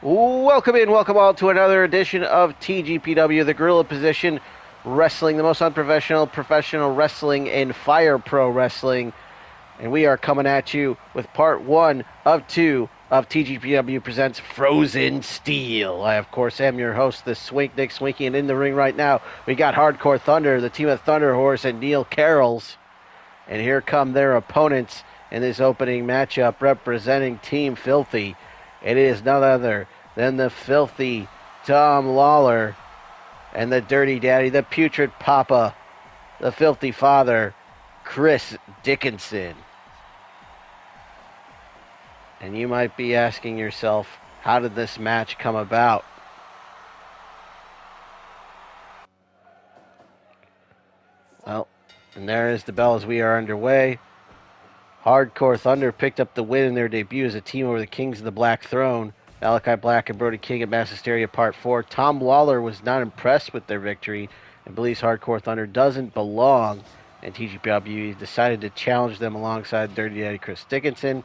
Welcome in, welcome all to another edition of TGPW, the Gorilla Position Wrestling, the most unprofessional professional wrestling in Fire Pro Wrestling. And we are coming at you with part one of two of TGPW Presents Frozen Steel. I, of course, am your host, the Swink Nick Swinky, and in the ring right now, we got Hardcore Thunder, the team of THUNDERHORSE and Neil Karels. And here come their opponents in this opening matchup representing Team Filthy. It is none other than the filthy Tom Lawlor and the dirty daddy, the putrid papa, the filthy father, Chris Dickinson. And you might be asking yourself, how did this match come about? Well, and there is the bell as we are underway. Hardcore Thunder picked up the win in their debut as a team over the Kings of the Black Throne, Malachi Black and Brody King at Mass Hysteria Part 4. Tom Lawlor was not impressed with their victory and believes Hardcore Thunder doesn't belong, and TGPW decided to challenge them alongside Dirty Daddy Chris Dickinson.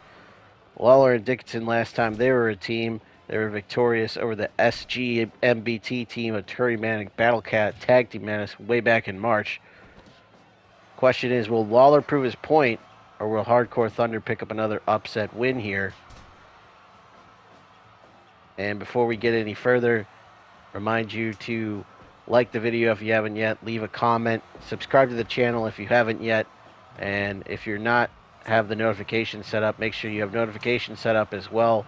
Lawlor and Dickinson, last time they were a team, they were victorious over the SGMBT team of Terry Manic Battlecat Tag Team Menace way back in March. Question is, will Lawlor prove his point, or will Hardcore Thunder pick up another upset win here? And before we get any further, remind you to like the video if you haven't yet, leave a comment, subscribe to the channel if you haven't yet, and if you're not have the notification set up, make sure you have notification set up as well.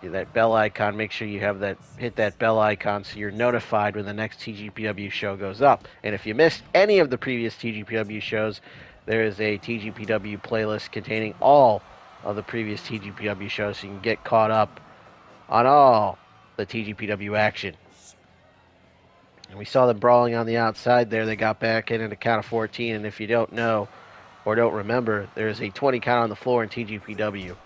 That bell icon, make sure you have that, hit that bell icon so you're notified when the next TGPW show goes up. And if you missed any of the previous TGPW shows, there is a TGPW playlist containing all of the previous TGPW shows so you can get caught up on all the TGPW action. And we saw them brawling on the outside there. They got back in at a count of 14, and if you don't know or don't remember, there's a 20 count on the floor in TGPW.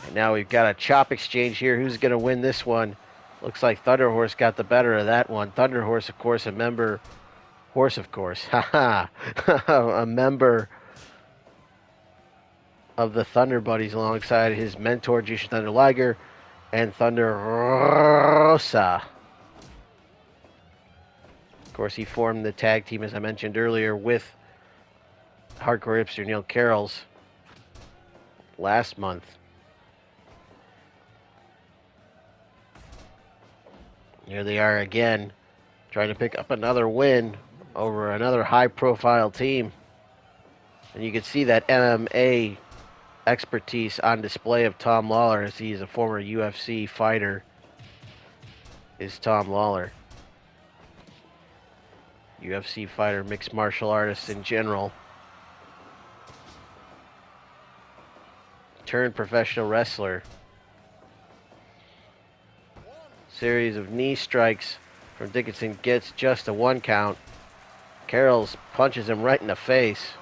And now we've got a chop exchange here. Who's going to win this one? Looks like THUNDERHORSE got the better of that one. THUNDERHORSE, of course, a member... Horse, of course. Haha. A member of the Thunder Buddies alongside his mentor, Jushin Thunder Liger, and Thunder Rosa. Of course, he formed the tag team, as I mentioned earlier, with Hardcore Hipster Neil Karels last month. Here they are again, trying to pick up another win over another high-profile team. And you can see that MMA expertise on display of Tom Lawlor, as he is a former UFC fighter, is Tom Lawlor. UFC fighter, mixed martial artist in general. Turned professional wrestler. Series of knee strikes from Dickinson, gets just a 1 count. Karels punches him right in the face.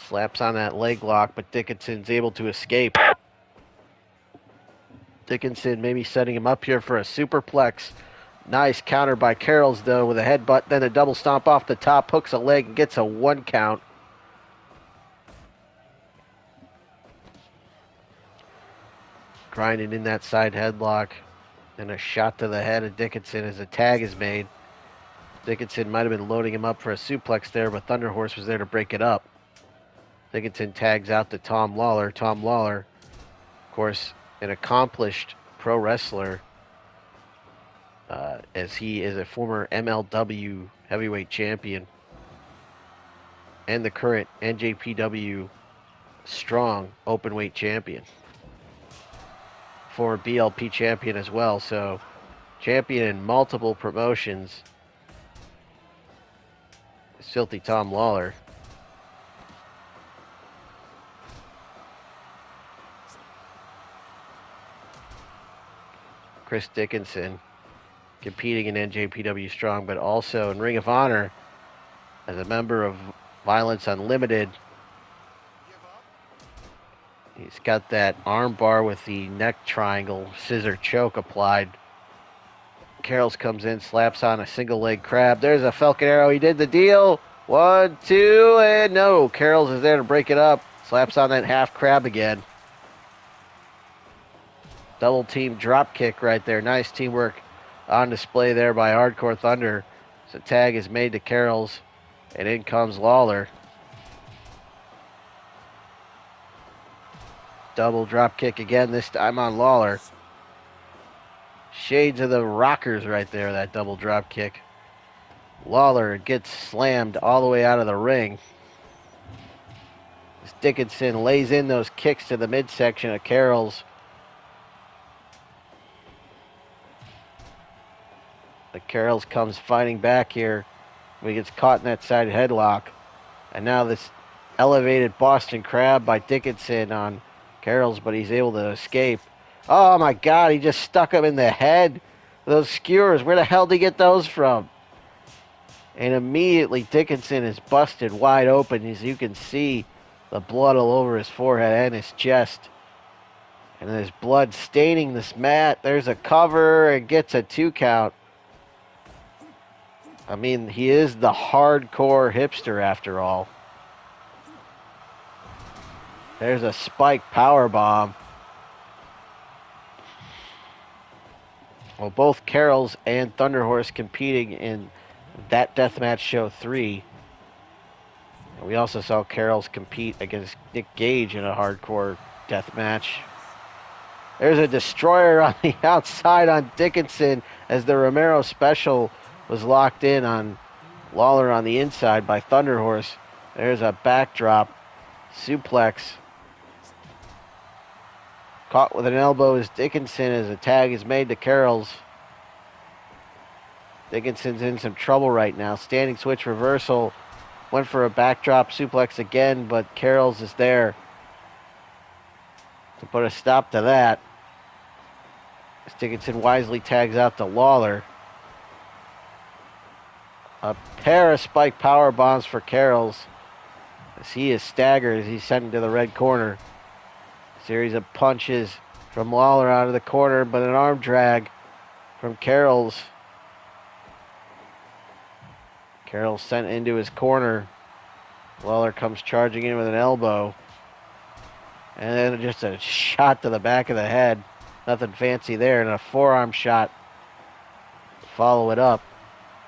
Slaps on that leg lock, but Dickinson's able to escape. Dickinson maybe setting him up here for a superplex. Nice counter by Karels, though, with a headbutt. Then a double stomp off the top, hooks a leg and gets a 1 count. Grinding in that side headlock. And a shot to the head of Dickinson as a tag is made. Dickinson might have been loading him up for a suplex there, but THUNDERHORSE was there to break it up. Dickinson tags out to Tom Lawlor. Tom Lawlor, of course, an accomplished pro wrestler, as he is a former MLW heavyweight champion and the current NJPW strong openweight champion. Former BLP champion as well, so champion in multiple promotions. It's filthy Tom Lawlor. Chris Dickinson competing in NJPW Strong, but also in Ring of Honor as a member of Violence Unlimited. He's got that arm bar with the neck triangle scissor choke applied. Karels comes in, slaps on a single leg crab. There's a Falcon Arrow. He did the deal. 1, 2, and no. Karels is there to break it up. Slaps on that half crab again. Double team drop kick right there. Nice teamwork on display there by Hardcore Thunder. So tag is made to Karels, and in comes Lawlor. Double drop kick again, this time on Lawlor. Shades of the Rockers right there, that double drop kick. Lawlor gets slammed all the way out of the ring. As Dickinson lays in those kicks to the midsection of Karels. But Karels comes fighting back here. He gets caught in that side headlock. And now this elevated Boston Crab by Dickinson on Karels, but he's able to escape. Oh my God, he just stuck him in the head. Those skewers, where the hell did he get those from? And immediately Dickinson is busted wide open. As you can see, the blood all over his forehead and his chest. And there's blood staining this mat. There's a cover and gets a 2 count. I mean, he is the hardcore hipster after all. There's a spike power bomb. Well, both Karels and THUNDERHORSE competing in that Deathmatch Show 3. And we also saw Karels compete against Nick Gage in a hardcore deathmatch. There's a destroyer on the outside on Dickinson as the Romero special was locked in on Lawlor on the inside by THUNDERHORSE. There's a backdrop suplex. Caught with an elbow is Dickinson as a tag is made to Karels. Dickinson's in some trouble right now. Standing switch reversal. Went for a backdrop suplex again, but Karels is there to put a stop to that. As Dickinson wisely tags out to Lawlor. A pair of spike power bombs for Karels as he is staggered as he's sent into the red corner. Series of punches from Lawlor out of the corner, but an arm drag from Karels. Karels sent into his corner. Lawlor comes charging in with an elbow. And then just a shot to the back of the head. Nothing fancy there. And a forearm shot to follow it up.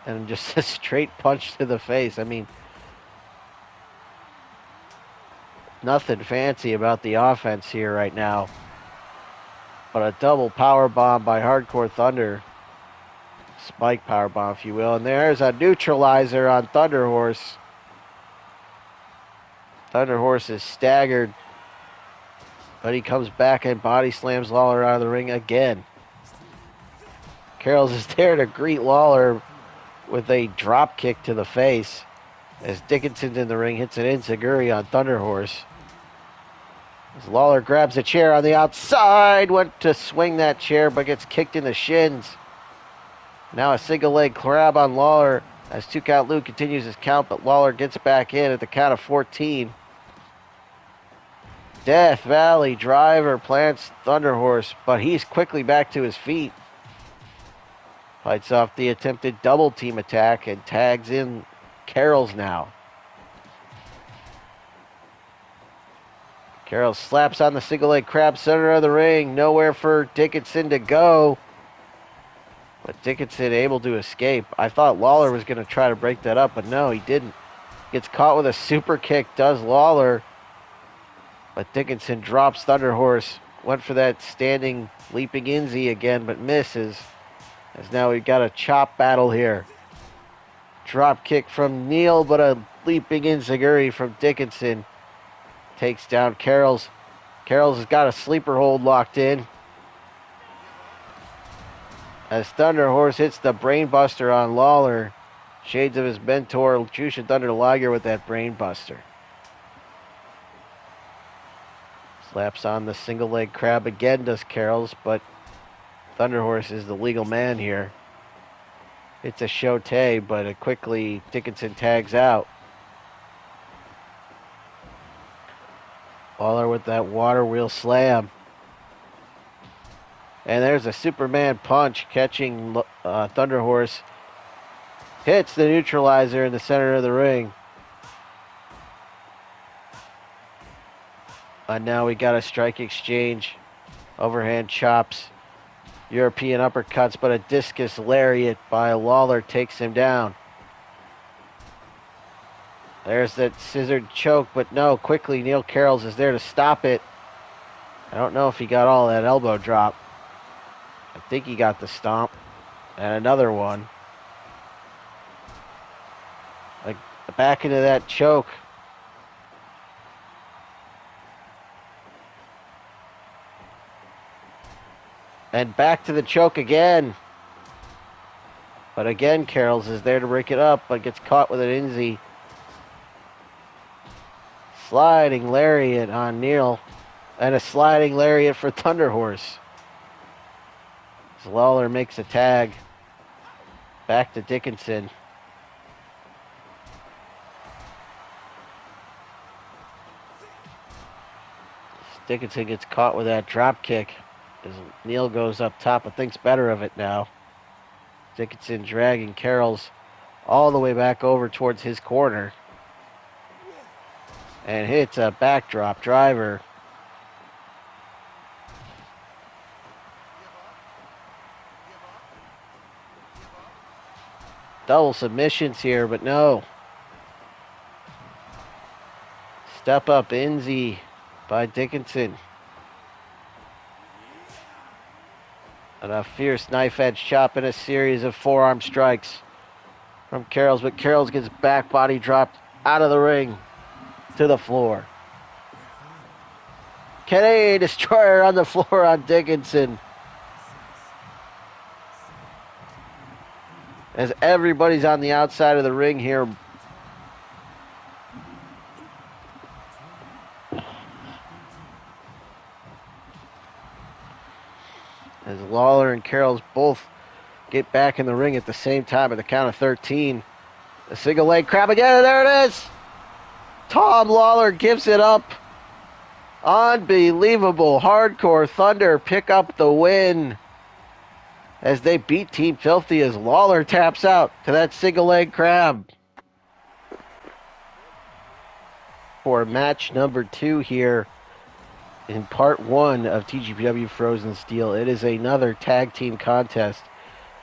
And just a straight punch to the face. I mean, nothing fancy about the offense here right now. But a double power bomb by Hardcore Thunder. Spike power bomb, if you will. And there's a neutralizer on THUNDERHORSE. THUNDERHORSE is staggered. But he comes back and body slams Lawlor out of the ring again. Karels is there to greet Lawlor with a drop kick to the face. As Dickinson's in the ring, hits an enziguri on THUNDERHORSE. As Lawlor grabs a chair on the outside, went to swing that chair, but gets kicked in the shins. Now a single leg grab on Lawlor as 2 count Lou continues his count, but Lawlor gets back in at the count of 14. Death Valley driver plants THUNDERHORSE, but he's quickly back to his feet. Fights off the attempted double team attack and tags in Karels now. Karels slaps on the single leg crab center of the ring. Nowhere for Dickinson to go. But Dickinson able to escape. I thought Lawlor was going to try to break that up, but no, he didn't. Gets caught with a super kick, does Lawlor. But Dickinson drops THUNDERHORSE. Went for that standing leaping Inzi again, but misses. As now we've got a chop battle here. Drop kick from Neil, but a leaping enziguri from Dickinson. Takes down Karels. Karels has got a sleeper hold locked in. As THUNDERHORSE hits the brainbuster on Lawlor. Shades of his mentor, Jushin Thunder Liger with that brainbuster. Slaps on the single leg crab again, does Karels, but THUNDERHORSE is the legal man here. It's a shote, but quickly Dickinson tags out. Lawlor with that water wheel slam. And there's a Superman punch catching THUNDERHORSE. Hits the neutralizer in the center of the ring. And now we got a strike exchange Overhand chops. European uppercuts, but a discus lariat by Lawlor takes him down. There's that scissored choke, but no, quickly Neil Karels is there to stop it. I don't know if he got all that elbow drop. I think he got the stomp. And another one. Like back into that choke. And back to the choke again. But again, Karels is there to break it up, but gets caught with an Inzi. Sliding lariat on Neil. And a sliding lariat for Thunderhorse. Lawlor makes a tag. Back to Dickinson. Dickinson gets caught with that drop kick as Neil goes up top but thinks better of it now. Dickinson dragging Karels all the way back over towards his corner. And hits a backdrop driver. Double submissions here, but no. Step up Inzi by Dickinson. And a fierce knife edge chop and a series of forearm strikes from Karels, but Karels gets back body dropped out of the ring to the floor. Canadian Destroyer on the floor on Dickinson. As everybody's on the outside of the ring here. As Lawlor and Karels both get back in the ring at the same time at the count of 13. A single leg crab again, and there it is! Tom Lawlor gives it up. Unbelievable. Hardcore Thunder pick up the win as they beat Team Filthy as Lawlor taps out to that single leg crab. For match number 2 here in part 1 of TGPW Frozen Steel. It is another tag team contest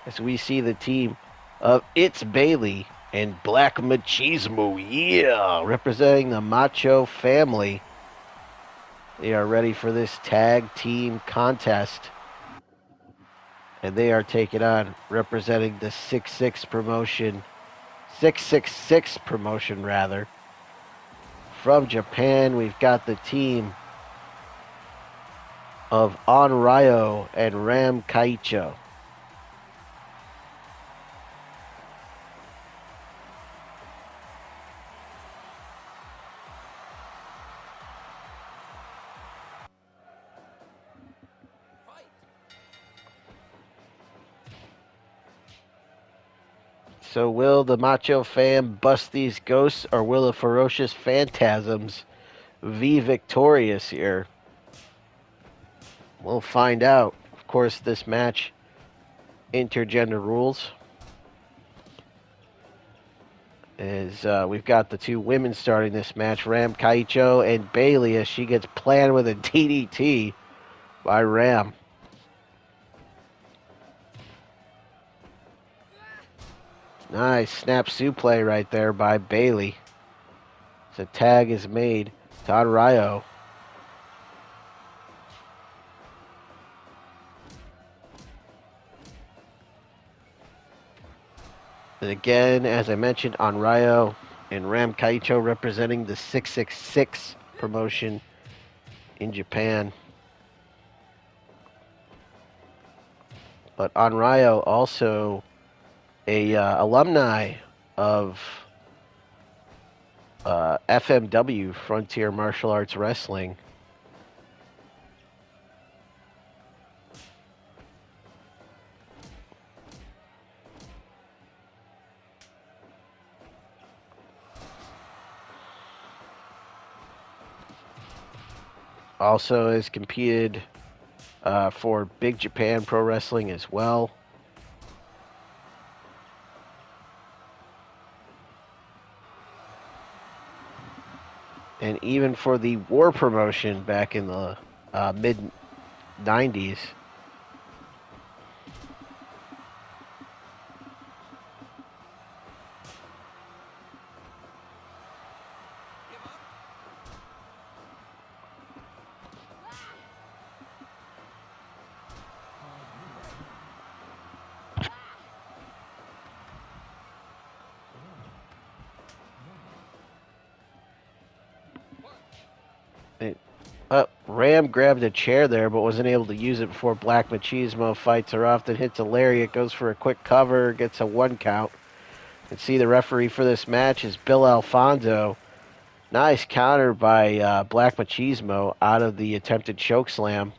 as we see the team of It's Bayley and Black Machismo, yeah, representing the Macho family. They are ready for this tag team contest. And they are taking on, representing the 666 promotion rather. From Japan, we've got the team of Onryo and Ram Kaicho. So will the Macho fam bust these ghosts, or will the ferocious phantasms be victorious here? We'll find out. Of course, this match, intergender rules. As we've got the two women starting this match, Ram Kaicho and Bayley, as she gets planted with a DDT by Ram. Nice snap suplex right there by Bayley. The tag is made to Onryo. And again, as I mentioned, Onryo and Ram Kaicho representing the 666 promotion in Japan. But Onryo also a alumni of FMW, Frontier Martial Arts Wrestling. Also has competed for Big Japan Pro Wrestling as well. And even for the War promotion back in the 90s. Ram grabbed a chair there, but wasn't able to use it before Black Machismo fights her off, then hits a lariat, goes for a quick cover, gets a 1 count. You can see the referee for this match is Bill Alfonso. Nice counter by Black Machismo out of the attempted choke slam.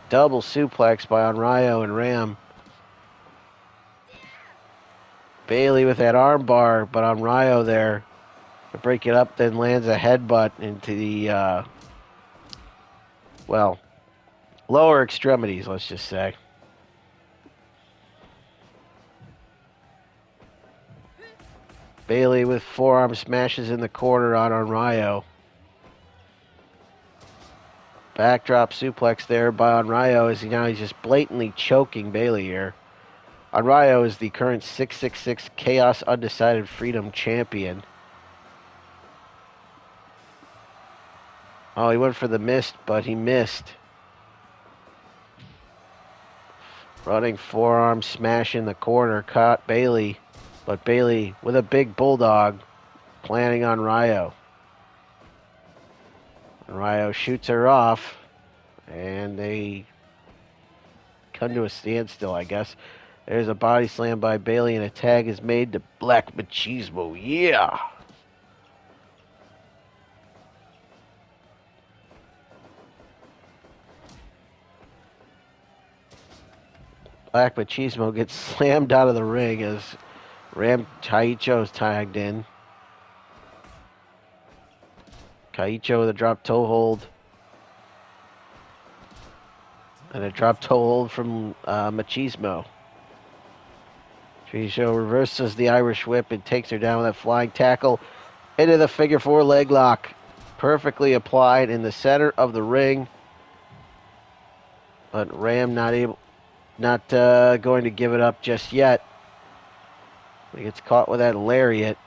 Double suplex by Onryo and Ram. Bayley with that arm bar, but Onryo there to break it up, then lands a headbutt into the, well, lower extremities, let's just say. Bayley with forearm smashes in the corner on Onryo. Backdrop suplex there by Onryo as he's just blatantly choking Bayley here. Onryo is the current 666 Chaos Undecided Freedom Champion. Oh, he went for the mist, but he missed. Running forearm smash in the corner, caught Bayley, but Bayley with a big bulldog planning on Ryo. Ryo shoots her off, and they come to a standstill, I guess. There's a body slam by Bayley, and a tag is made to Black Machismo. Yeah! Black Machismo gets slammed out of the ring as Kaicho's tagged in. Kaicho with a drop toe hold. And a drop toe hold from Machismo. Kaicho reverses the Irish whip and takes her down with a flying tackle into the figure 4 leg lock. Perfectly applied in the center of the ring. But Ram not going to give it up just yet. He gets caught with that lariat.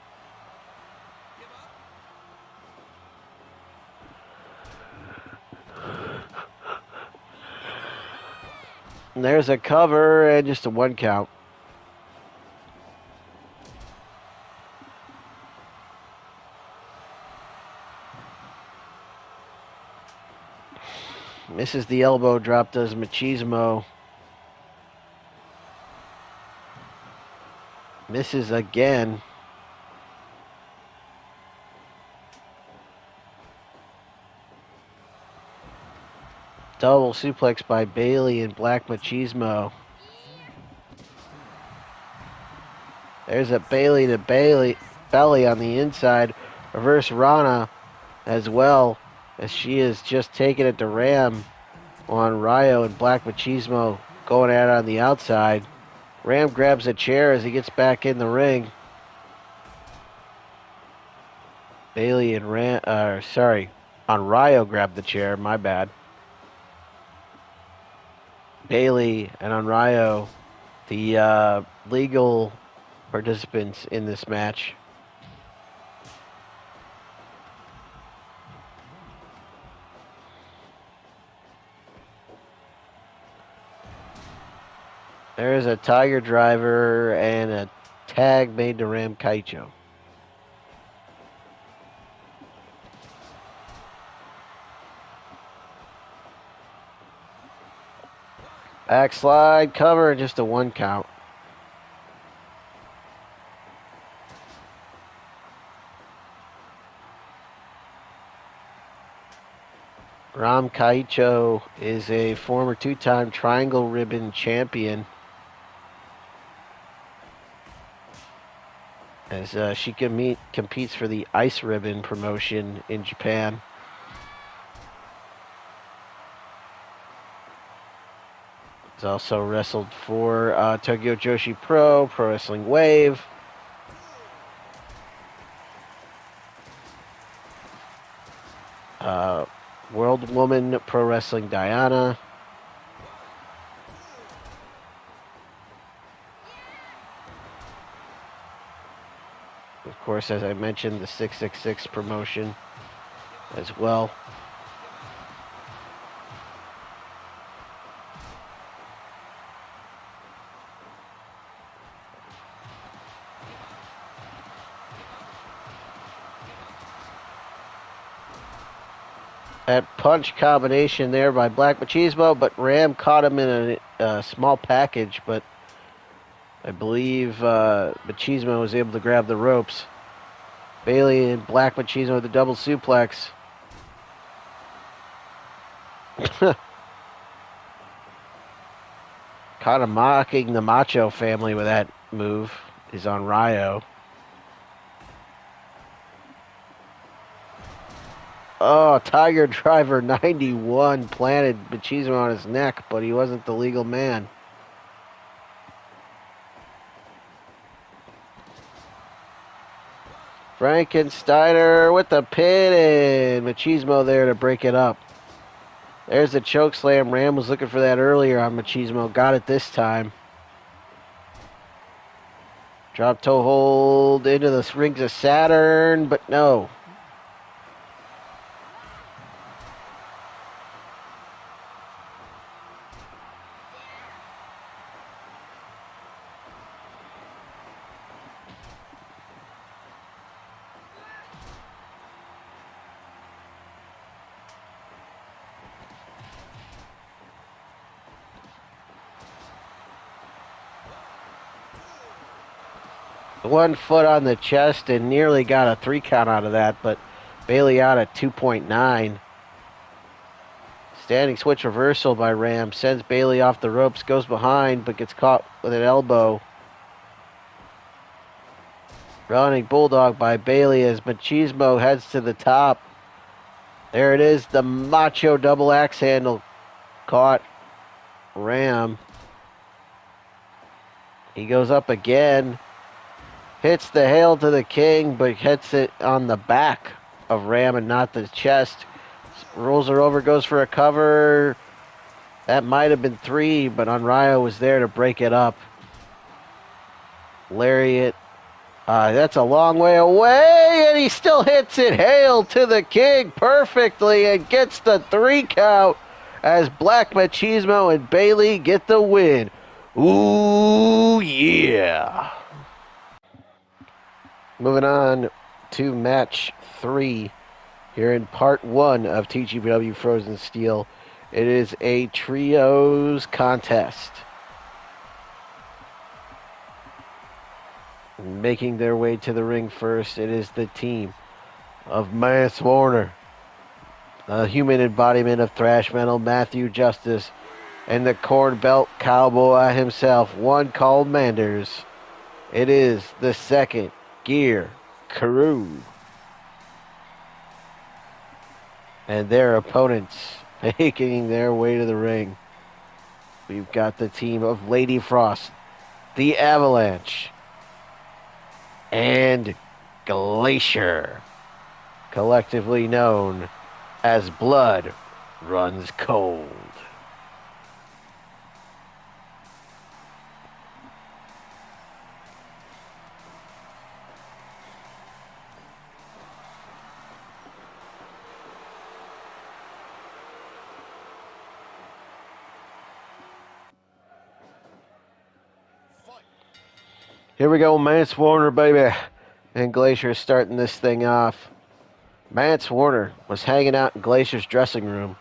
And there's a cover and just a 1 count. Misses the elbow drop, does Machismo. Misses again. Double suplex by Bayley and Black Machismo. There's a Bayley to belly on the inside. Reverse Rana as well, as she is just taking it to Ram on Ryo, and Black Machismo going at it on the outside. Ram grabs a chair as he gets back in the ring. Bayley and Onryo grabbed the chair, my bad. Bayley and Onryo, the legal participants in this match. There's a Tiger Driver and a tag made to Ram Kaicho. Backslide cover, just a 1 count. Ram Kaicho is a former 2-time Triangle Ribbon champion. As she competes for the Ice Ribbon promotion in Japan. He's also wrestled for Tokyo Joshi Pro Wrestling Wave. World Woman Pro Wrestling Diana. Of course, as I mentioned, the 666 promotion as well. That punch combination there by Black Machismo, but Ram caught him in a small package, but I believe Machismo was able to grab the ropes. Bayley and Black Machismo with the double suplex. Kind of mocking the Macho family with that move is Onryo. Oh, Tiger Driver 91 planted Machismo on his neck, but he wasn't the legal man. Frankensteiner with the pin in. Machismo there to break it up. There's the choke slam. Ram was looking for that earlier on Machismo. Got it this time. Drop toe hold into the rings of Saturn, but no. One foot on the chest and nearly got a 3 count out of that, but Bayley out at 2.9. Standing switch reversal by Ram. Sends Bayley off the ropes, goes behind, but gets caught with an elbow. Running Bulldog by Bayley as Machismo heads to the top. There it is, the Macho double axe handle. Caught Ram. He goes up again. Hits the Hail to the King, but hits it on the back of Ram and not the chest. Rolls her over, goes for a cover. That might have been 3, but Onryo was there to break it up. Lariat. That's a long way away, and he still hits it. Hail to the King perfectly and gets the 3 count as Black Machismo and Bayley get the win. Ooh, yeah. Moving on to match 3 here in part 1 of TGPW Frozen Steel. It is a trios contest. Making their way to the ring first, it is the team of Mance Warner, the human embodiment of thrash metal, Matthew Justice, and the corn belt cowboy himself, one called Manders. It is the second Gear Crew. And their opponents making their way to the ring. We've got the team of Lady Frost, the Avalanche, and Glacier, collectively known as Blood Runs Cold. Here we go, Mance Warner, baby. And Glacier starting this thing off. Mance Warner was hanging out in Glacier's dressing room,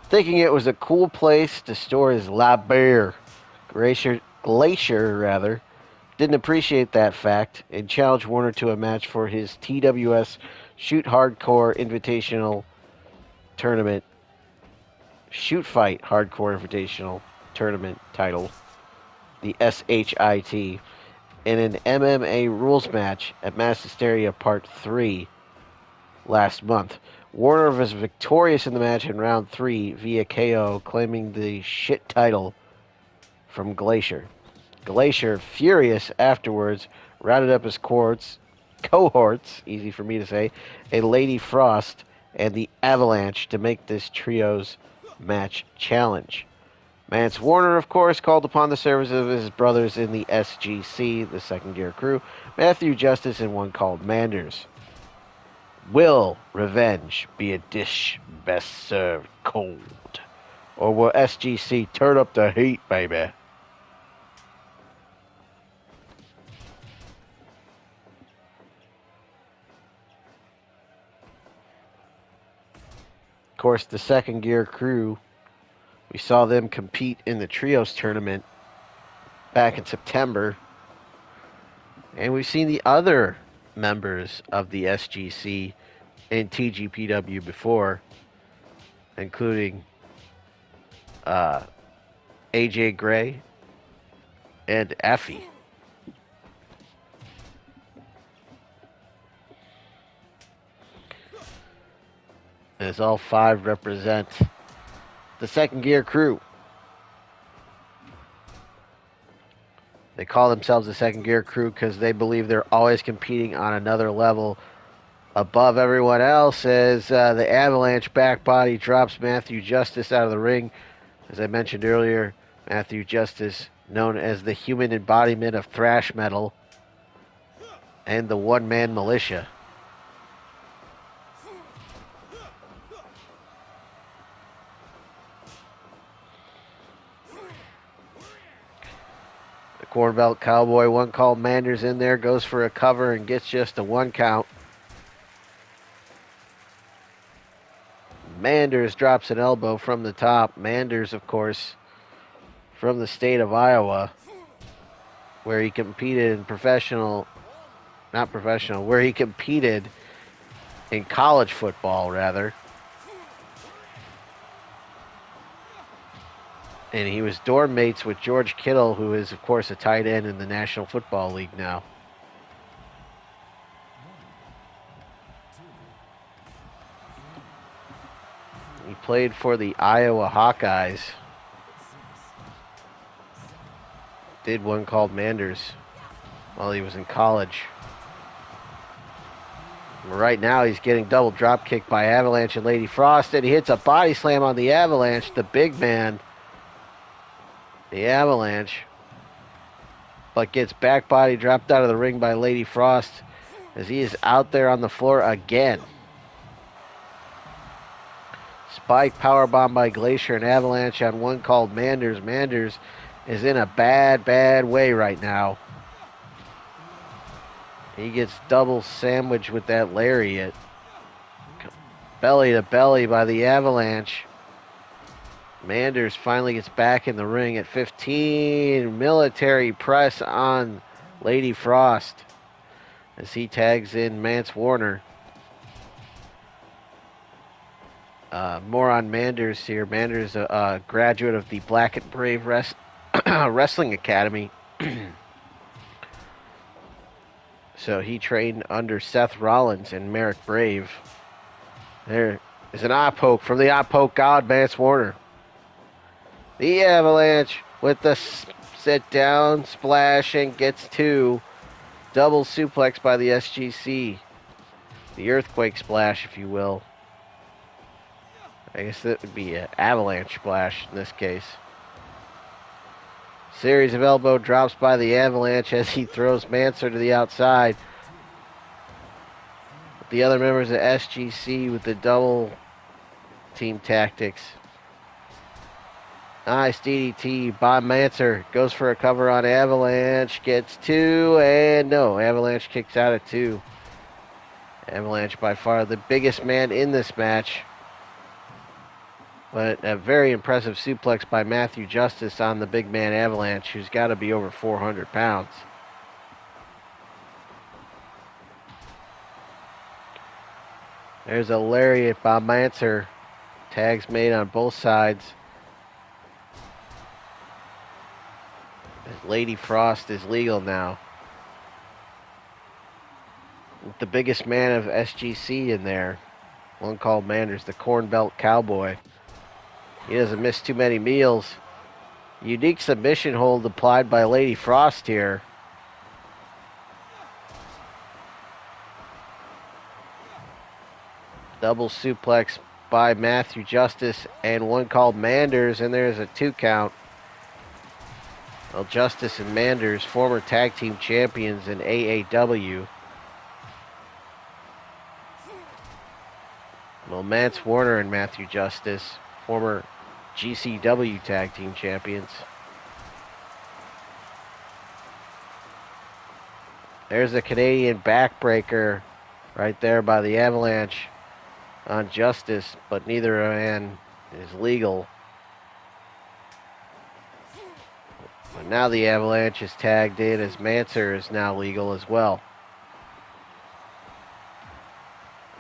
thinking it was a cool place to store his La Bear. Glacier didn't appreciate that fact and challenged Warner to a match for his TWS Shoot Hardcore Invitational Tournament. Shoot Fight Hardcore Invitational Tournament title, the SHIT, in an MMA rules match at Mass Hysteria Part 3 last month. Warner was victorious in the match in round 3 via KO, claiming the shit title from Glacier. Glacier, furious afterwards, rounded up his cohorts, easy for me to say, and Lady Frost, and the Avalanche to make this trios match challenge. Mance Warner, of course, called upon the services of his brothers in the SGC, the second gear crew, Matthew Justice, and one called Manders. Will revenge be a dish best served cold? Or will SGC turn up the heat, baby? Of course, the second gear crew, we saw them compete in the trios tournament back in September. And we've seen the other members of the SGC in TGPW before, including AJ Gray and Effie. As all five represent the second gear crew. They call themselves the second gear crew because they believe they're always competing on another level above everyone else. As the Avalanche back body drops Matthew Justice out of the ring. As I mentioned earlier, Matthew Justice, known as the human embodiment of thrash metal and the one-man militia. The Corn Belt Cowboy, one called Manders, in there, goes for a cover and gets just a 1 count. Manders drops an elbow from the top. Manders, of course, from the state of Iowa, where he competed in where he competed in college football, rather. And he was dorm mates with George Kittle, who is, of course, a tight end in the National Football League now. He played for the Iowa Hawkeyes. Did one called Manders while he was in college. Right now he's getting double drop kicked by Avalanche and Lady Frost, and he hits a body slam on the Avalanche, the big man. The Avalanche, but gets back body dropped out of the ring by Lady Frost as he is out there on the floor again. Spike powerbomb by Glacier and Avalanche on one called Manders. Manders is in a bad, bad way right now. He gets double sandwiched with that lariat. Belly to belly by the Avalanche. Manders finally gets back in the ring at 15. Military press on Lady Frost as he tags in Mance Warner. More on Manders here. Manders, a graduate of the Black and Brave Wrestling Academy. So he trained under Seth Rollins and Merrick Brave. There is an eye poke from the eye poke god, Mance Warner. The Avalanche with the sit down splash and gets 2. Double suplex by the SGC. The earthquake splash, if you will. I guess that would be an Avalanche splash in this case. Series of elbow drops by the Avalanche as he throws Manser to the outside. The other members of SGC with the double team tactics. Nice DDT by Manser. Goes for a cover on Avalanche. Gets 2, and no, Avalanche kicks out at 2. Avalanche by far the biggest man in this match. But a very impressive suplex by Matthew Justice on the big man Avalanche, who's got to be over 400 pounds. There's a lariat by Manser. Tags made on both sides. Lady Frost is legal now. With the biggest man of SGC in there. One called Manders, the Corn Belt Cowboy. He doesn't miss too many meals. Unique submission hold applied by Lady Frost here. Double suplex by Matthew Justice and one called Manders, and there's a 2 count. Well, Justice and Manders, former tag team champions in AAW. Well, Mance Warner and Matthew Justice, former GCW tag team champions. There's a Canadian backbreaker right there by the Avalanche on Justice, but neither man is legal. But now the Avalanche is tagged in as Mancer is now legal as well.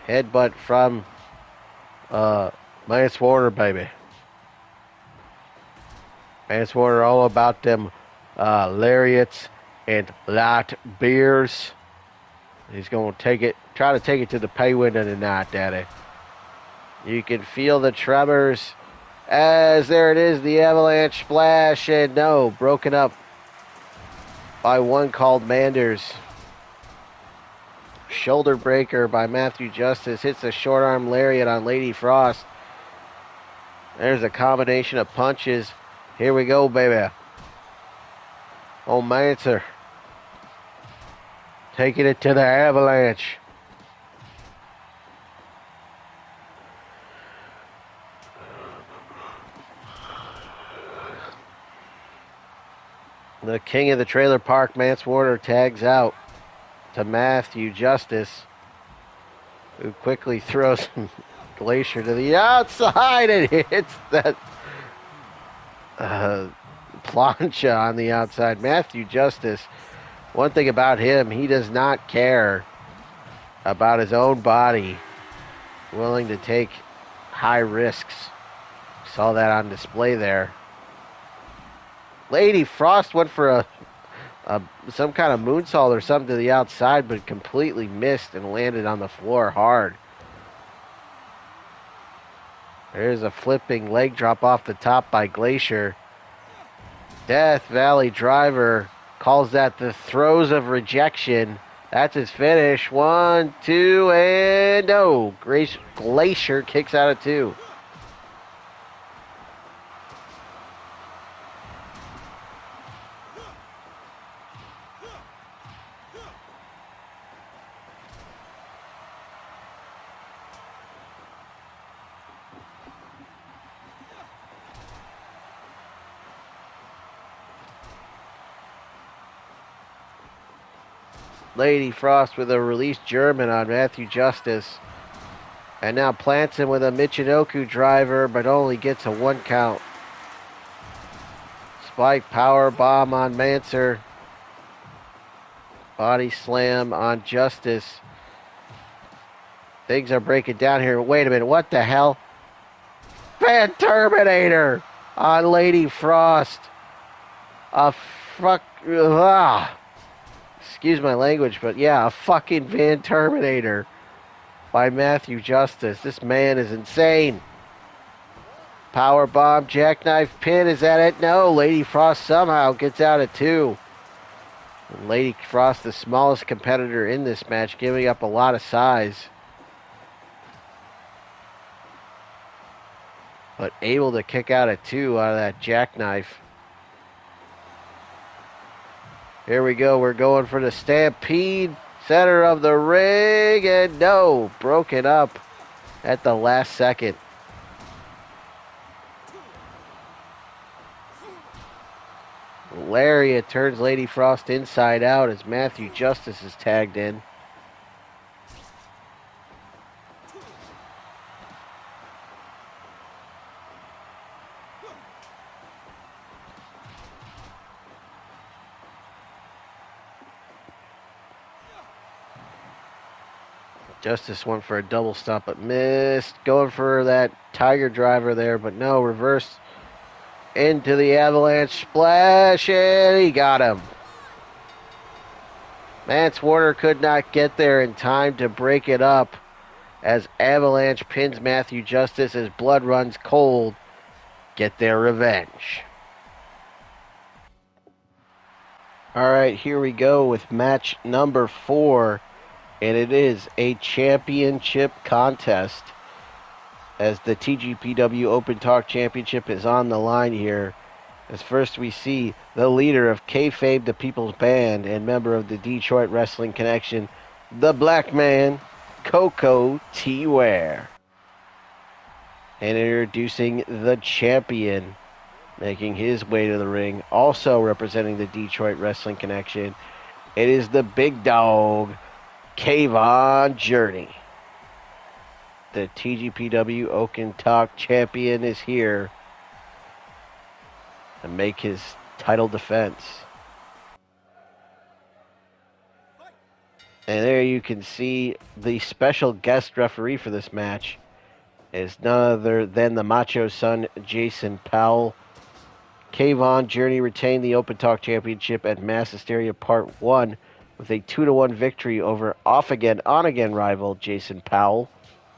Headbutt from Mance Warner, baby. Mance Warner all about them lariats and light beers. He's going to try to take it to the pay window tonight, Daddy. You can feel the tremors as there it is, the Avalanche splash, and no, broken up by one called Manders. Shoulder breaker by Matthew Justice, hits a short arm lariat on Lady Frost. There's a combination of punches. Here we go, baby. Oh, Mancer taking it to the Avalanche. The king of the trailer park, Mance Warner, tags out to Matthew Justice, who quickly throws Glacier to the outside and hits that plancha on the outside. Matthew Justice, one thing about him, he does not care about his own body, willing to take high risks. Saw that on display there. Lady Frost went for some kind of moonsault or something to the outside, but completely missed and landed on the floor hard. There's a flipping leg drop off the top by Glacier. Death Valley Driver calls that the throes of rejection. That's his finish. 1, 2, and no. Glacier kicks out of 2. Lady Frost with a released German on Matthew Justice. And now plants him with a Michinoku driver, but only gets a 1 count. Spike power bomb on Mancer. Body slam on Justice. Things are breaking down here. Wait a minute, what the hell? Fan Terminator on Lady Frost. Excuse my language, but yeah, a fucking Van Terminator by Matthew Justice. This man is insane. Power bomb, jackknife pin, is that it? No, Lady Frost somehow gets out at 2. And Lady Frost, the smallest competitor in this match, giving up a lot of size, but able to kick out at 2 out of that jackknife. Here we go. We're going for the Stampede. Center of the ring. And no. Broken up at the last second. Lariat turns Lady Frost inside out as Matthew Justice is tagged in. Justice went for a double stomp, but missed. Going for that Tiger driver there, but no, reversed into the Avalanche splash, and he got him. Mance Warner could not get there in time to break it up as Avalanche pins Matthew Justice as blood runs cold. Get their revenge. All right, here we go with match number 4. And it is a championship contest. as the TGPW Open Talk Championship is on the line here. As first we see the leader of Kayfabe the People's Band and member of the Detroit Wrestling Connection, the Black Man, Koko Ware. And introducing the champion, making his way to the ring, also representing the Detroit Wrestling Connection. It is the big dog, Kayvon Journey. The TGPW Open Talk champion is here to make his title defense. And there you can see the special guest referee for this match is none other than the Macho Son, Jason Powell. Kayvon Journey retained the Open Talk Championship at Mass Hysteria Part 1 with a 2-1 victory over off-again, on-again rival Jason Powell,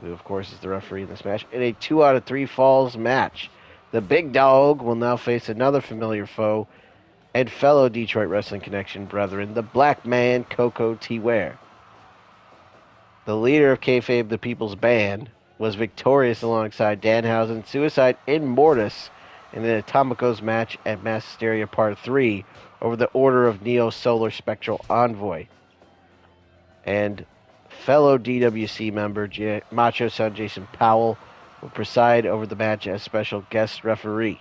who of course is the referee in this match, in a 2 out of 3 falls match. The big dog will now face another familiar foe and fellow Detroit Wrestling Connection brethren, the Black Man, Koko Ware. The leader of Kayfabe the People's Band was victorious alongside Danhausen Suicide in Mortis in an Atomicos match at Mass Hysteria Part 3 over the Order of Neo Solar Spectral Envoy. And fellow DWC member Macho Son Jason Powell will preside over the match as special guest referee.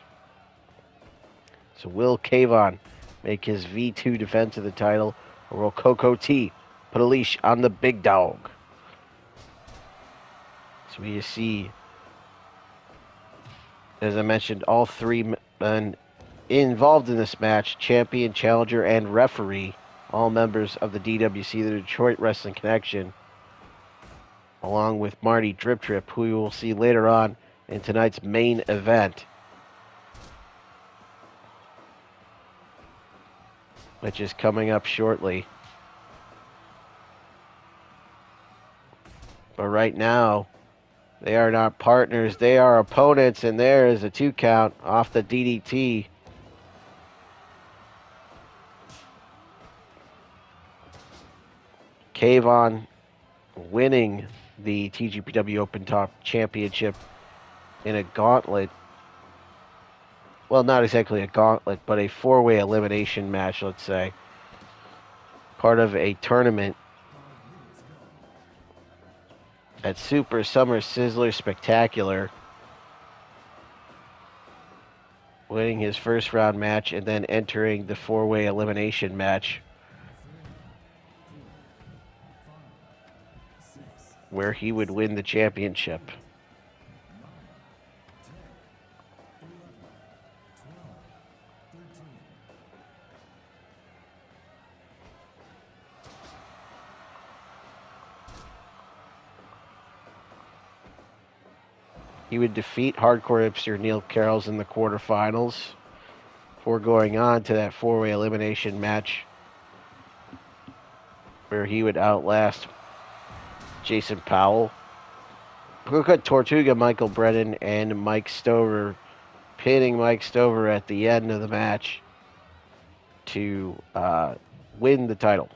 So will Kayvon make his V2 defense of the title, or will Koko T put a leash on the big dog? So we see, as I mentioned, all three men involved in this match, champion, challenger, and referee, all members of the DWC, the Detroit Wrestling Connection, along with Marty Drip Trip, who we will see later on in tonight's main event, which is coming up shortly. But right now, they are not partners, they are opponents, and there is a 2 count off the DDT. Kayvon winning the TGPW Open Talk Championship in a gauntlet. Well, not exactly a gauntlet, but a 4-way elimination match, let's say. Part of a tournament at Super Summer Sizzler Spectacular. Winning his first round match and then entering the 4-way elimination match, where he would win the championship. He would defeat Hardcore Hipster Neil Karels in the quarterfinals before going on to that 4-way elimination match where he would outlast Jason Powell, Puka Tortuga, Michael Brennan, and Mike Stover, pinning Mike Stover at the end of the match to win the title.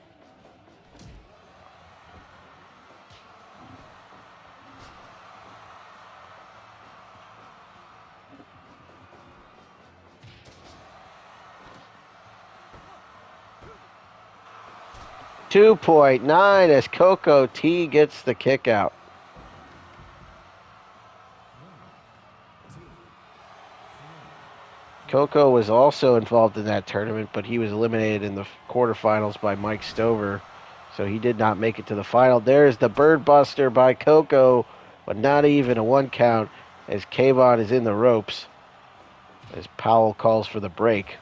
.9 as Koko T gets the kick out. Koko was also involved in that tournament, but he was eliminated in the quarterfinals by Mike Stover, so he did not make it to the final. There's the Bird Buster by Koko, but not even a 1 count as Kayvon is in the ropes as Powell calls for the break.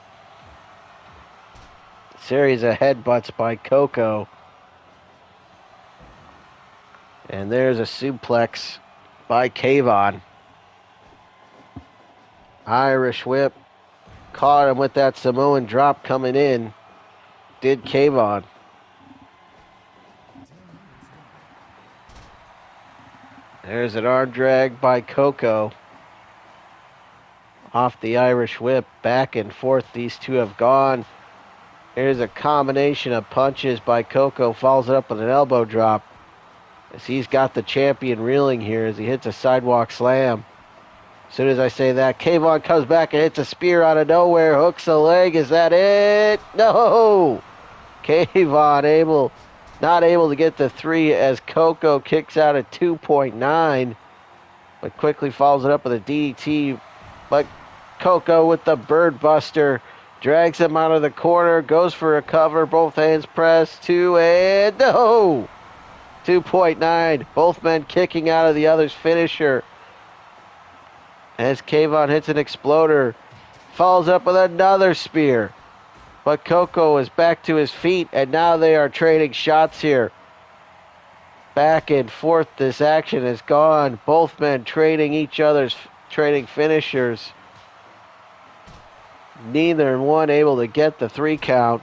Series of headbutts by Koko. And there's a suplex by Kayvon. Irish whip. Caught him with that Samoan drop coming in. Did Kayvon. There's an arm drag by Koko. Off the Irish whip. Back and forth these two have gone. Here's a combination of punches by Koko. Follows it up with an elbow drop. as he's got the champion reeling here as he hits a sidewalk slam. As soon as I say that, Kayvon comes back and hits a spear out of nowhere, hooks a leg. Is that it? No! Kayvon not able to get the 3 as Koko kicks out at 2.9, but quickly follows it up with a DDT. But Koko with the bird buster drags him out of the corner, goes for a cover, both hands pressed, 2 and no! 2.9, both men kicking out of the other's finisher. As Kayvon hits an exploder, follows up with another spear. But Koko is back to his feet, and now they are trading shots here. Back and forth, this action has gone. Both men trading finishers. Neither one able to get the 3 count.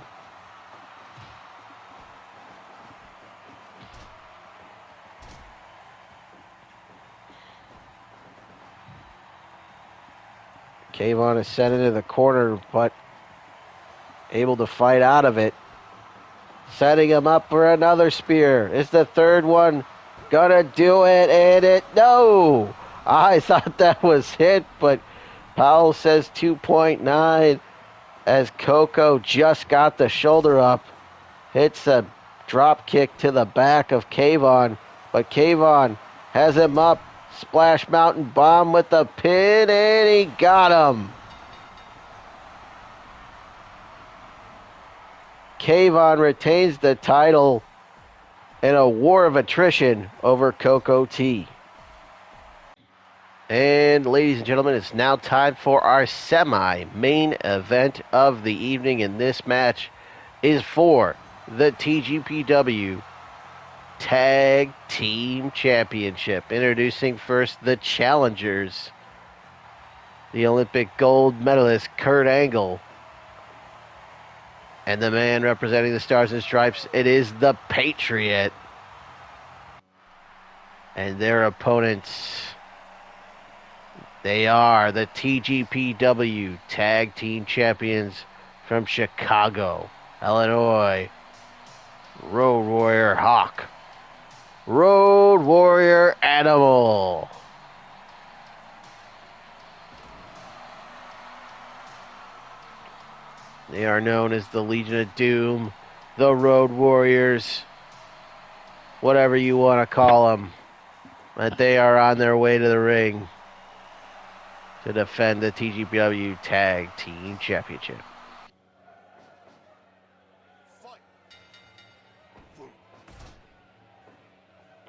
Kayvon is sent into the corner, but able to fight out of it. Setting him up for another spear. Is the third one gonna do it? No! I thought that was hit, but Powell says 2.9 as Koko just got the shoulder up. Hits a drop kick to the back of Kayvon, but Kayvon has him up. Splash Mountain Bomb with the pin, and he got him. Kayvon retains the title in a war of attrition over Koko T. And ladies and gentlemen, it's now time for our semi-main event of the evening, and this match is for the TGPW Tag Team Championship. Introducing first the challengers, the Olympic gold medalist Kurt Angle, and the man representing the Stars and Stripes, it is the Patriot. And their opponents, they are the TGPW Tag Team Champions from Chicago, Illinois, Road Warrior Hawk, Road Warrior Animal. They are known as the Legion of Doom, the Road Warriors, whatever you want to call them. But they are on their way to the ring to defend the TGPW Tag Team Championship.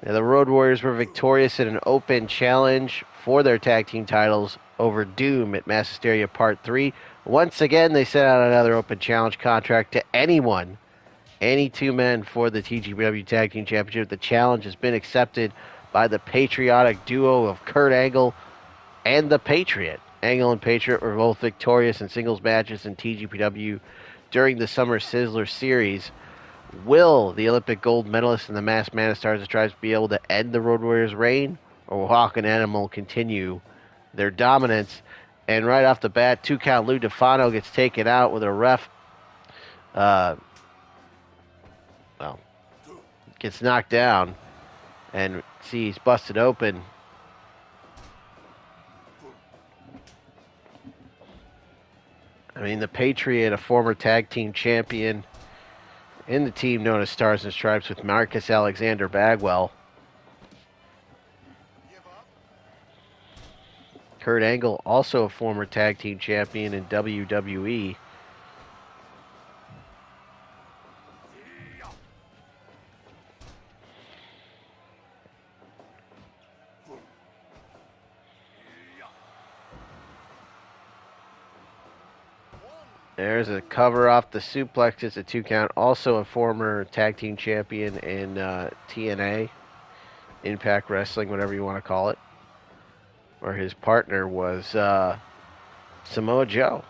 Now, the Road Warriors were victorious in an open challenge for their tag team titles over Doom at Mass Hysteria Part 3. Once again, they sent out another open challenge contract to anyone, any 2 men for the TGPW Tag Team Championship. The challenge has been accepted by the patriotic duo of Kurt Angle and the Patriot. Angle and Patriot were both victorious in singles matches in TGPW during the Summer Sizzler Series. Will the Olympic gold medalist and the Masked Man of Stars and Stripes be able to end the Road Warriors' reign, or will Hawk and Animal continue their dominance? And right off the bat, 2 count Lou DeFano gets taken out with a ref. Gets knocked down, and see he's busted open. I mean, the Patriot, a former tag team champion in the team known as Stars and Stripes with Marcus Alexander Bagwell. Kurt Angle, also a former tag team champion in WWE. There's a cover off the suplex. It's a 2 count. Also a former tag team champion in TNA, Impact Wrestling, whatever you want to call it. Where his partner was Samoa Joe.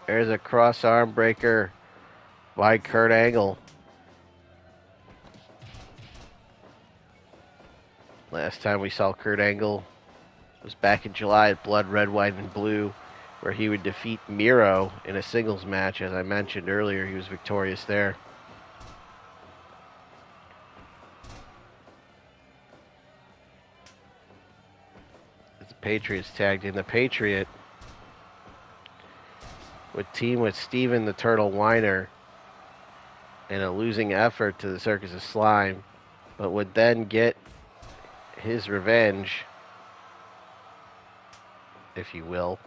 There's a cross arm breaker by Kurt Angle. Last time we saw Kurt Angle was back in July at Blood Red, White, and Blue, where he would defeat Miro in a singles match. As I mentioned earlier, he was victorious there. The Patriots tagged in. The Patriot would team with Steven the Turtle Weiner in a losing effort to the Circus of Slime, but would then get his revenge, if you will,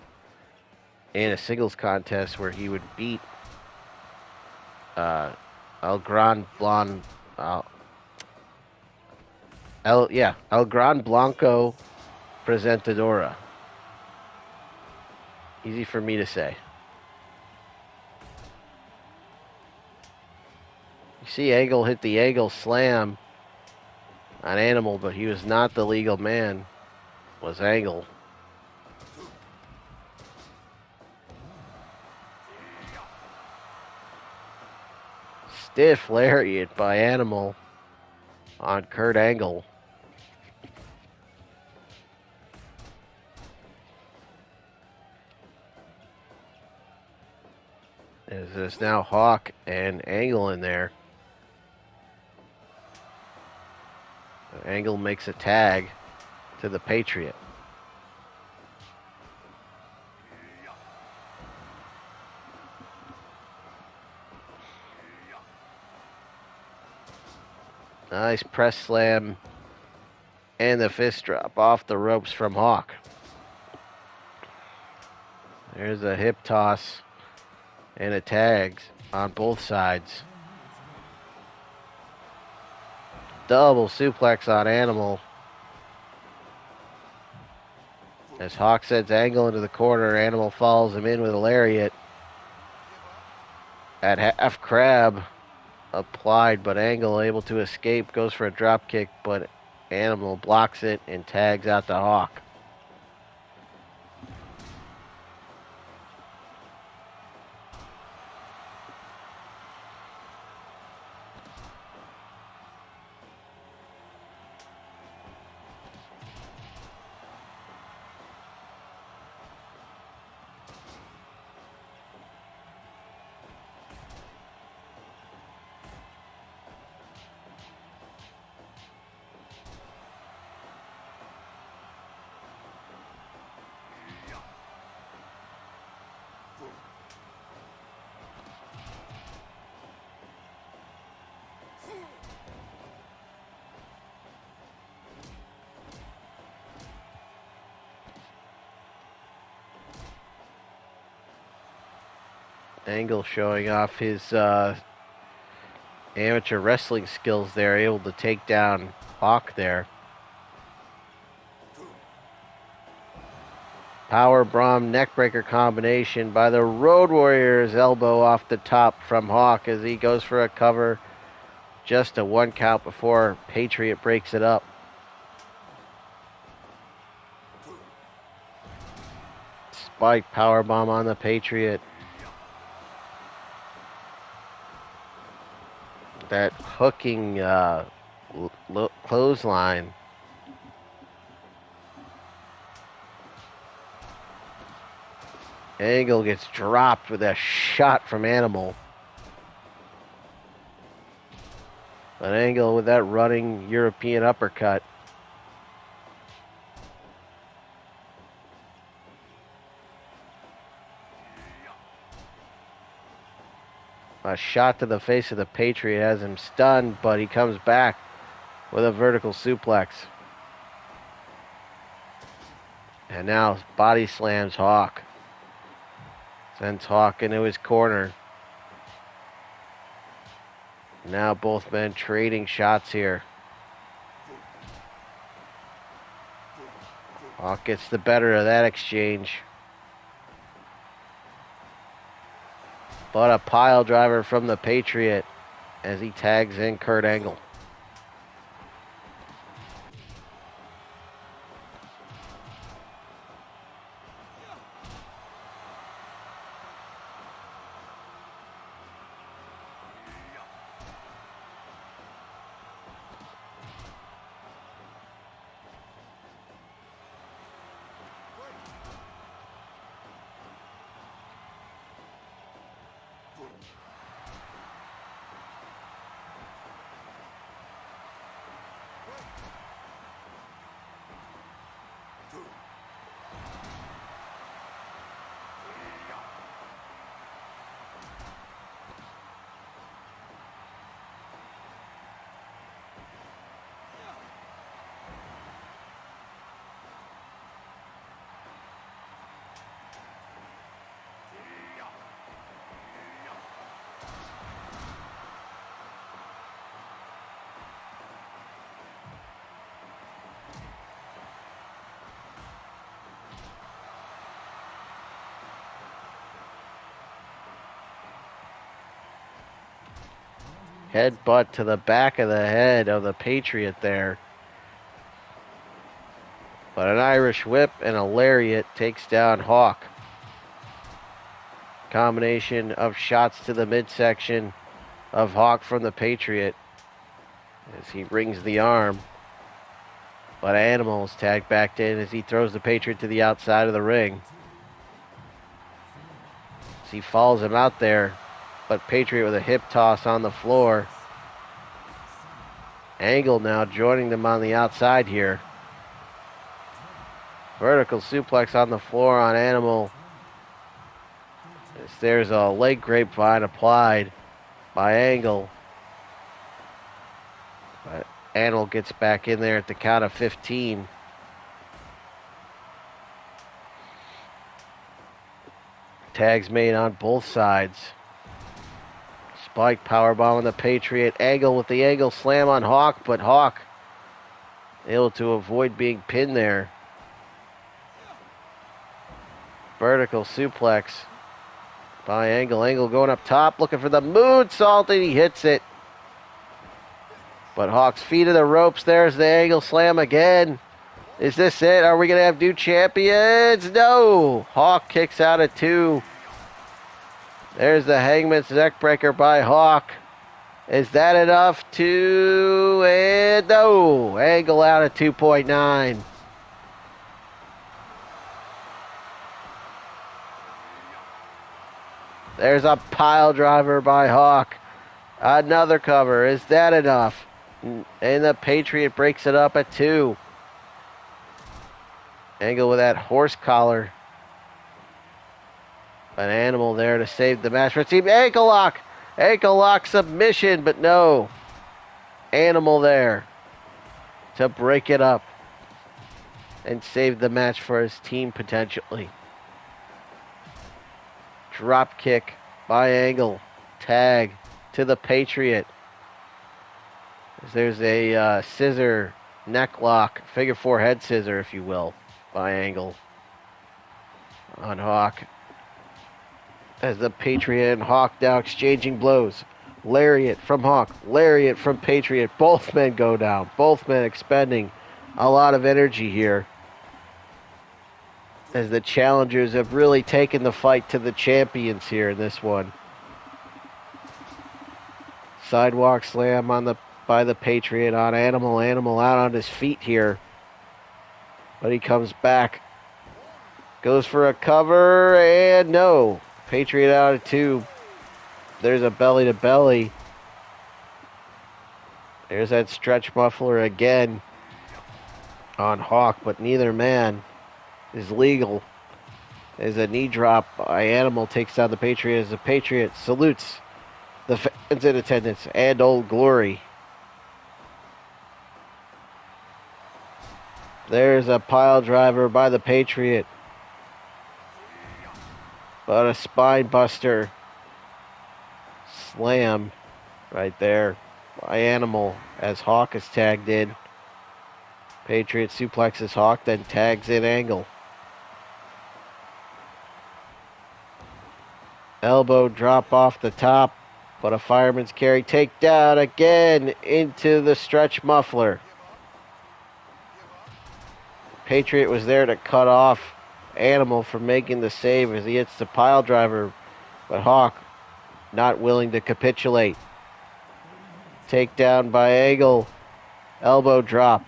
in a singles contest where he would beat El Gran Blanco Presentadora. Easy for me to say. You see Angle hit the Angle Slam on Animal, but he was not the legal man. Was Angle. Stiff lariat by Animal on Kurt Angle. As there's now Hawk and Angle in there. Angle makes a tag to the Patriot. Nice press slam and the fist drop off the ropes from Hawk. There's a hip toss and a tags on both sides. Double suplex on Animal. As Hawk sends Angle into the corner, Animal follows him in with a lariat. At half crab applied, but Angle able to escape, goes for a drop kick, but Animal blocks it and tags out to Hawk. Angle showing off his amateur wrestling skills there, able to take down Hawk there. Power Bomb neckbreaker combination by the Road Warriors, elbow off the top from Hawk as he goes for a cover. Just a 1 count before Patriot breaks it up. Spike powerbomb on the Patriot. That hooking clothesline. Angle gets dropped with a shot from Animal. But Angle with that running European uppercut. A shot to the face of the Patriot has him stunned, but he comes back with a vertical suplex. And now body slams Hawk. Sends Hawk into his corner. Now both men trading shots here. Hawk gets the better of that exchange. But a pile driver from the Patriot as he tags in Kurt Angle. Headbutt to the back of the head of the Patriot there. But an Irish whip and a lariat takes down Hawk. Combination of shots to the midsection of Hawk from the Patriot as he rings the arm. But Animal is tagged back in as he throws the Patriot to the outside of the ring. As he follows him out there, but Patriot with a hip toss on the floor. Angle now joining them on the outside here. Vertical suplex on the floor on Animal. As there's a leg grapevine applied by Angle. But Animal gets back in there at the count of 15. Tags made on both sides. Spike powerbomb on the Patriot. Angle with the angle slam on Hawk, but Hawk able to avoid being pinned there. Vertical suplex by Angle. Angle going up top, looking for the moonsault, and he hits it. But Hawk's feet of the ropes. There's the Angle slam again. Is this it? Are we going to have new champions? No! Hawk kicks out at 2. There's the Hangman's neckbreaker by Hawk. Is that enough to... And no! Angle out at 2.9. There's a pile driver by Hawk. Another cover. Is that enough? And the Patriot breaks it up at 2. Angle with that horse collar. An Animal there to save the match for team. Ankle lock! Ankle lock submission, but no. Animal there to break it up and save the match for his team potentially. Drop kick by Angle. Tag to the Patriot. There's a scissor neck lock, figure 4 head scissor, if you will, by Angle on Hawk. As the Patriot and Hawk now exchanging blows. Lariat from Hawk, lariat from Patriot. Both men go down. Both men expending a lot of energy here. As the challengers have really taken the fight to the champions here in this one. Sidewalk slam by the Patriot on Animal. Animal out on his feet here. But he comes back. Goes for a cover and no. Patriot out at 2. There's a belly to belly. There's that stretch muffler again on Hawk, but neither man is legal. There's a knee drop by Animal, takes down the Patriot as the Patriot salutes the fans in attendance and Old Glory. There's a pile driver by the Patriot. But a spine buster slam right there by Animal as Hawk is tagged in. Patriot suplexes Hawk, then tags in Angle. Elbow drop off the top, but a fireman's carry takedown again into the stretch muffler. Patriot was there to cut off Animal from making the save as he hits the pile driver, but Hawk not willing to capitulate. Takedown by Angle, elbow drop.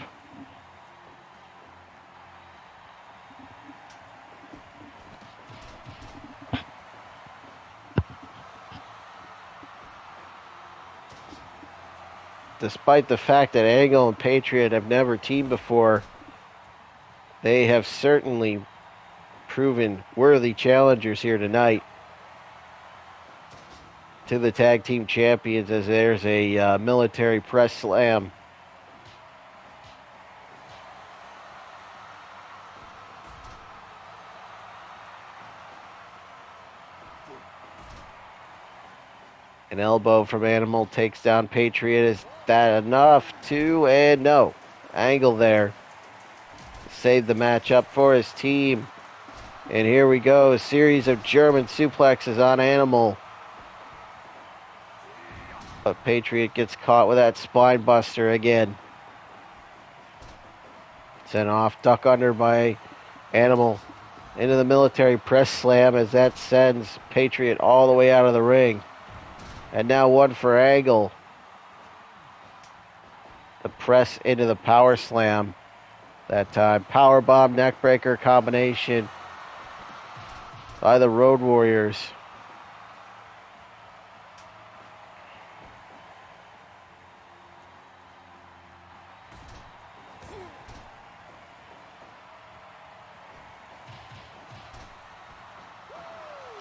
Despite the fact that Angle and Patriot have never teamed before, they have certainly proven worthy challengers here tonight to the tag team champions as there's a military press slam. An elbow from Animal takes down Patriot. Is that enough? 2 and no. Angle there. Saved the match up for his team. And here we go. A series of German suplexes on Animal. But Patriot gets caught with that spine buster again. Sent off, duck under by Animal. Into the military press slam as that sends Patriot all the way out of the ring. And now one for Angle. The press into the power slam that time. Power bomb, neckbreaker combination by the Road Warriors.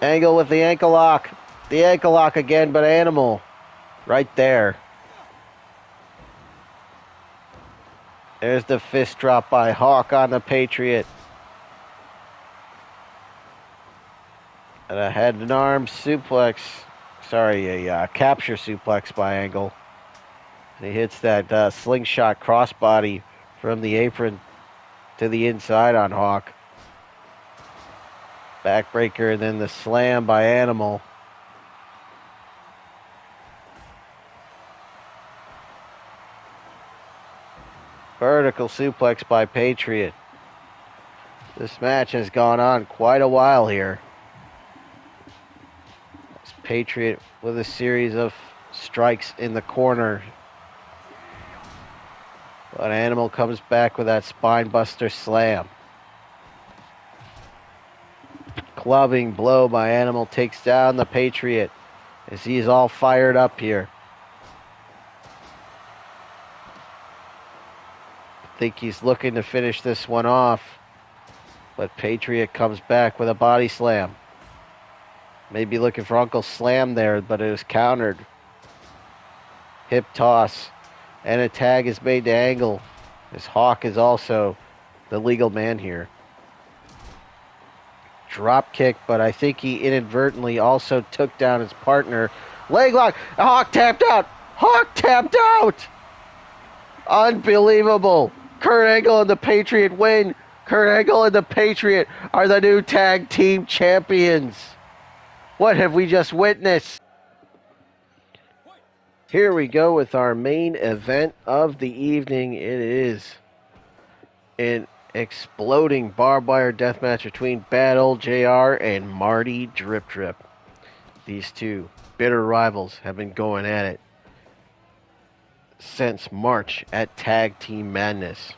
Angle with the ankle lock. The ankle lock again, but Animal right there. There's the fist drop by Hawk on the Patriot. And a head and arm suplex. Sorry, a capture suplex by Angle. And he hits that slingshot crossbody from the apron to the inside on Hawk. Backbreaker and then the slam by Animal. Vertical suplex by Patriot. This match has gone on quite a while here. It's Patriot with a series of strikes in the corner. But Animal comes back with that spine buster slam. Clubbing blow by Animal takes down the Patriot as he's all fired up here. I think he's looking to finish this one off, but Patriot comes back with a body slam. Maybe looking for Uncle Slam there, but it was countered. Hip toss, and a tag is made to Angle, as Hawk is also the legal man here. Drop kick, but I think he inadvertently also took down his partner. Leg lock. Hawk tapped out. Hawk tapped out. Unbelievable. Kurt Angle and the Patriot win. Kurt Angle and the Patriot are the new tag team champions. What have we just witnessed? Here we go with our main event of the evening. It is an exploding barbed wire deathmatch between Bad Old JR and Marty Drip Drip. These two bitter rivals have been going at it since March at Tag Team Madness.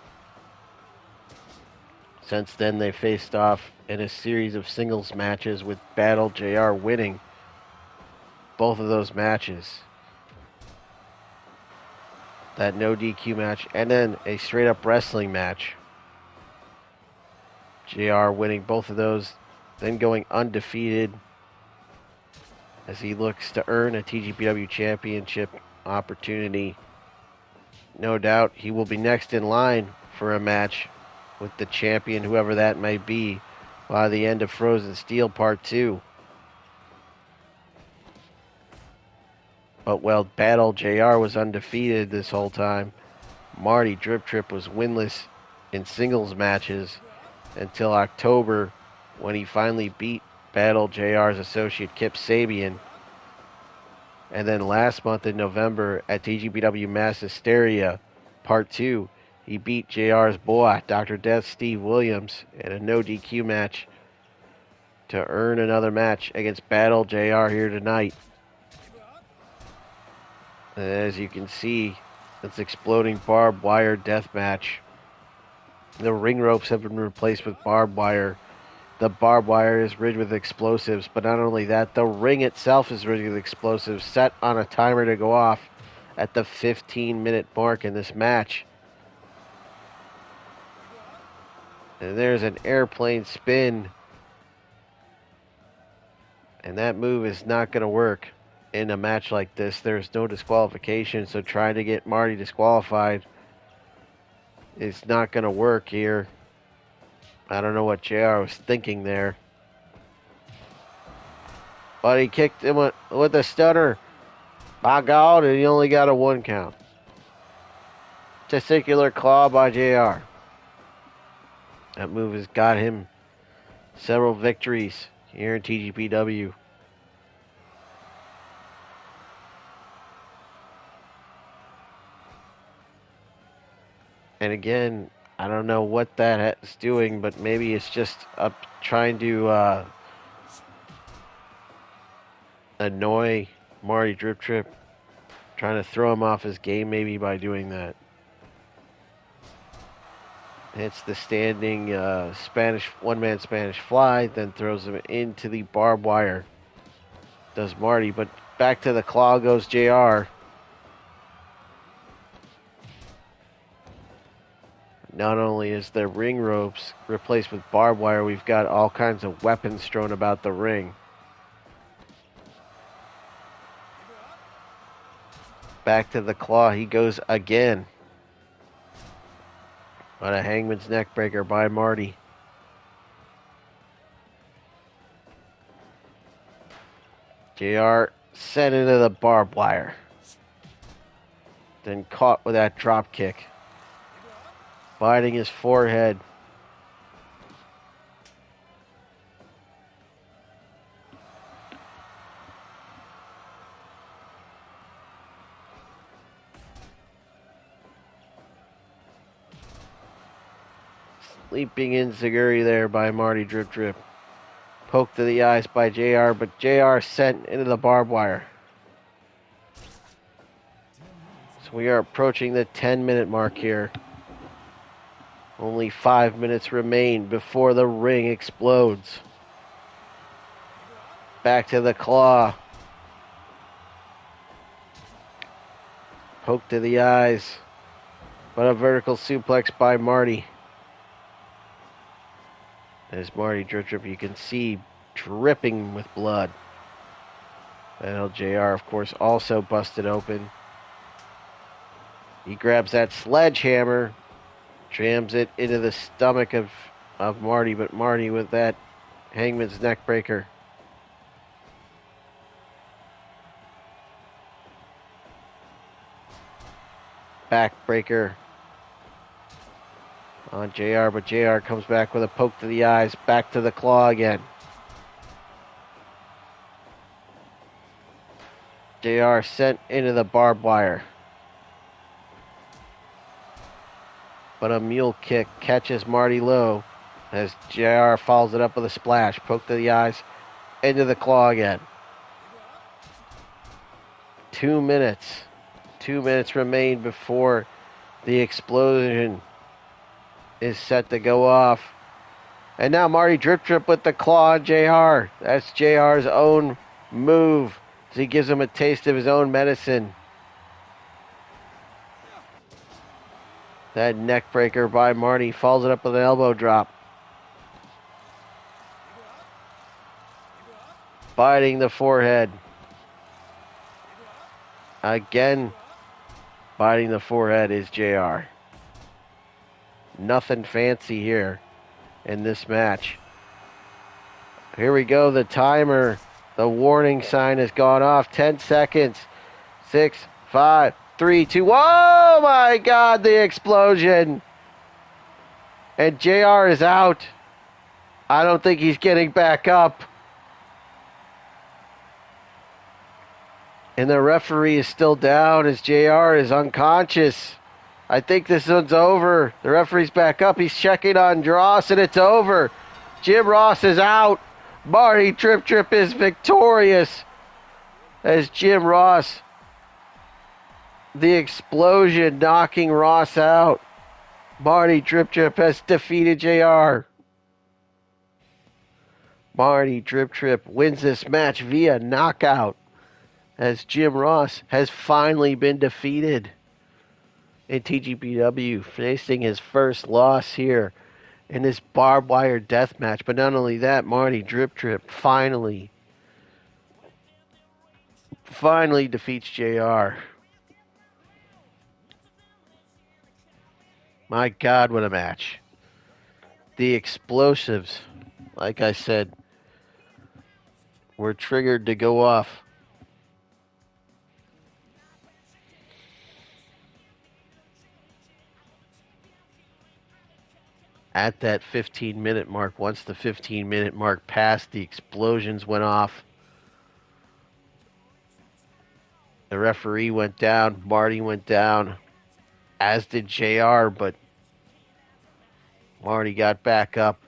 Since then, they faced off in a series of singles matches with Bad Old JR winning both of those matches. That no DQ match and then a straight up wrestling match. JR winning both of those, then going undefeated as he looks to earn a TGPW championship opportunity. No doubt he will be next in line for a match with the champion, whoever that may be, by the end of Frozen Steel Part 2. But while Battle JR was undefeated this whole time, Marty Drip Drip was winless in singles matches until October, when he finally beat Battle JR's associate Kip Sabian. And then last month in November at TGPW Mass Hysteria Part 2, he beat JR's boy, Dr. Death Steve Williams, in a no DQ match to earn another match against Battle JR here tonight. And as you can see, it's exploding barbed wire death match. The ring ropes have been replaced with barbed wire. The barbed wire is rigged with explosives, but not only that, the ring itself is rigged with explosives, set on a timer to go off at the 15-minute mark in this match. And there's an airplane spin. And that move is not going to work in a match like this. There's no disqualification, so trying to get Marty disqualified is not going to work here. I don't know what JR was thinking there. But he kicked him with a stutter. By God, and he only got a 1 count. Testicular claw by JR. That move has got him several victories here in TGPW. And again, I don't know what that is doing, but maybe it's just up trying to annoy Marty Drip Trip, trying to throw him off his game maybe by doing that. Hits the standing Spanish one-man Spanish fly, then throws him into the barbed wire. Does Marty, but back to the claw goes JR. Not only is there ring ropes replaced with barbed wire, we've got all kinds of weapons thrown about the ring. Back to the claw, he goes again. On a hangman's neck breaker by Marty. JR sent into the barbed wire. Then caught with that drop kick. Biting his forehead. Sleeping enziguri there by Marty Drip Drip. Poked to the eyes by JR, but JR sent into the barbed wire. So we are approaching the 10-minute mark here. Only 5 minutes remain before the ring explodes. Back to the claw. Poke to the eyes. But a vertical suplex by Marty. As Marty Drip Drip, you can see dripping with blood. And LJR, of course, also busted open. He grabs that sledgehammer, jams it into the stomach of Marty, but Marty with that hangman's neck breaker. Backbreaker on JR, but JR comes back with a poke to the eyes, back to the claw again. JR sent into the barbed wire. But a mule kick catches Marty low as JR follows it up with a splash, poke to the eyes, into the claw again. 2 minutes. 2 minutes remain before the explosion is set to go off. And now Marty Drip Drip with the claw on JR. That's JR's own move as he gives him a taste of his own medicine. That neck breaker by Marty follows it up with an elbow drop. Biting the forehead. Again, biting the forehead is JR. Nothing fancy here in this match. Here we go, the timer. The warning sign has gone off. 10 seconds. 6, 5, 3, 2. Oh my God, the explosion. And JR is out. I don't think he's getting back up. And the referee is still down as JR is unconscious. I think this one's over. The referee's back up. He's checking on Dross, and it's over. Jim Ross is out. Marty Drip Drip is victorious as Jim Ross, the explosion knocking Ross out. Marty Drip Drip has defeated JR. Marty Drip Drip wins this match via knockout as Jim Ross has finally been defeated in TGPW, facing his first loss here in this barbed wire death match. But not only that, Marty Drip Drip finally defeats JR. My God, what a match. The explosives, like I said, were triggered to go off. At that 15-minute mark, once the 15-minute mark passed, the explosions went off. The referee went down, Marty went down, as did JR, but Marty got back up.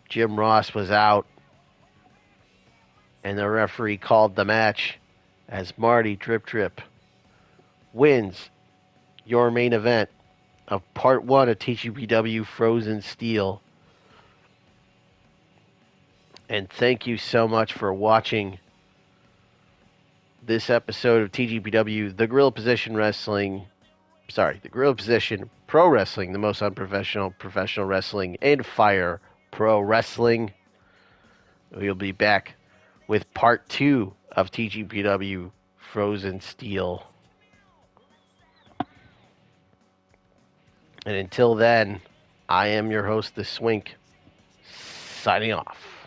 Jim Ross was out. And the referee called the match as Marty Drip wins your main event of part 1 of TGPW Frozen Steel. And thank you so much for watching this episode of TGPW, the Gorilla Position Pro Wrestling, the most unprofessional professional wrestling, and Fire Pro Wrestling. We'll be back with part 2 of TGPW Frozen Steel. And until then, I am your host, The Swink, signing off.